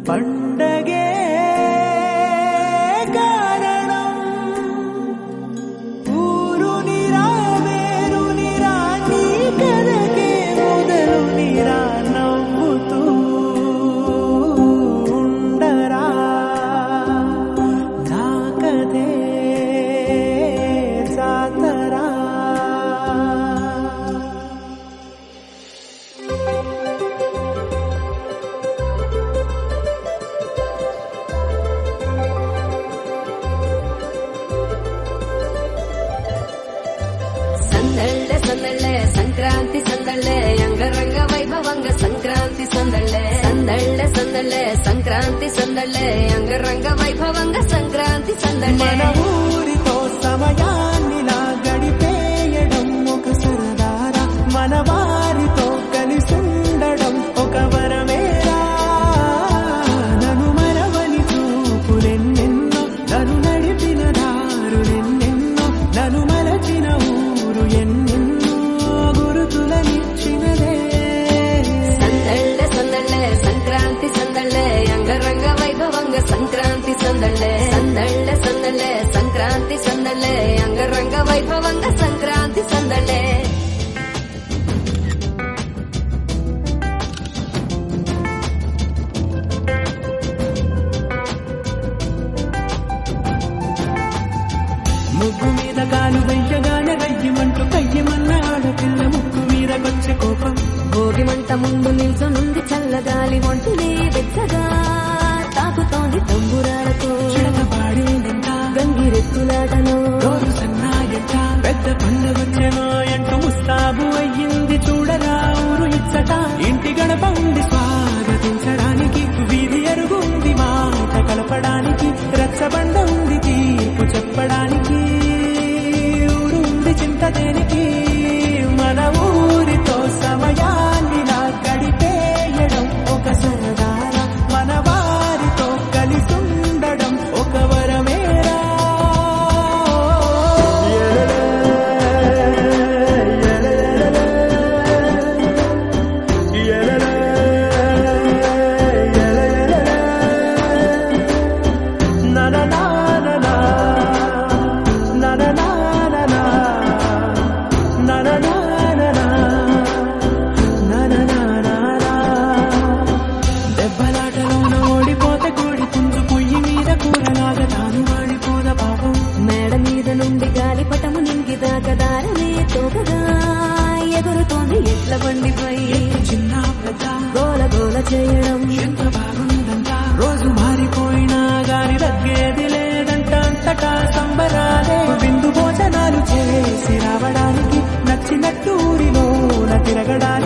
పండగే కారణం ఊరు నిరా వేరు నిరా నీ కథకే మొదలు నిరా నవ్వుతూ ఉండరా నా కథే జాతరా సందళ్ళే సంక్రాంతి సందళ్ళే అంగరంగ వైభవంగ సంక్రాంతి సందళ్ళే సందళ్ళే సంక్రాంతి సందళ్ళే అంగరంగ వైభవంగ సంక్రాంతి సందళ్ళే మన ఊరితో సమయాన్నిలా గడిపేయడం ఒక సరదారా మన వారితో కలిసుండడం ఒక వరమేరా నన్ను మరవని చూపులెన్నెన్నో నన్ను నడిపిన దారులెన్నెన్నో నన్ను మలచిన ఊరు ఎన్నెన్నో గురుతులనిచ్చినదే సందళ్ళే సంక్రాంతి సందళ్ళే అంగరంగ వైభవంగ సంక్రాంతి సందళ్ళే సంక్రాంతి సందళ్ళే అంగరంగ వైభవంగ సంక్రాంతి సందళ్ళే ముగ్గు మీద కాలు వెయ్యగానే వెయ్యమంటూ కయ్యమన్న ఆడపిల్ల ముగ్గు మీదకొచ్చే కోపం భోగి మంట ముందు నిల్చొనుంది చల్లగాలి ఒంటినే వెచ్చగా తాకుతోంది తంబురాలతో చిడకపాడేందంట గంగిరెత్తులాటలో రోజు సన్నాయంట పెద్ద పండుగొచ్చెనో ఎంటూ ముస్తాబు అయ్యింది చూడరా ఊరు ఇచ్చట ఇంటి గడప ఉంది స్వాగతించడానికి వీధి అరుగుంది మాట కలపడానికి రచ్చబండ ఉంది తీర్పు చెప్పడానికి ఊరుంది చింత దేనికి మన ఊరితో సమయాన్నిలా గడిపేయడం ఒక సరదారా మన వారితో కలిసుండడం ఒక వరమేరా దెబ్బలాటలోన ఓడిపోతే కోడి పుంజు పొయ్యి మీద కూరలాగా తాను వాడిపోద పాపం మేడ మీద నుండి గాలిపటము నింగిదాకా దారనే తోకగా ఎగురుతోంది ఎట్ల బండిపై చిన్న పెద్ద గోల గోల చేయడం ఎంత బాగుందంట రోజు మారిపోయినా గాని తగ్గేది లేదంట అంతటా సంబరాలే విందు భోజనాలు చేసి రావడానికి నచ్చినట్టు ఊరిలోన తిరగడానికి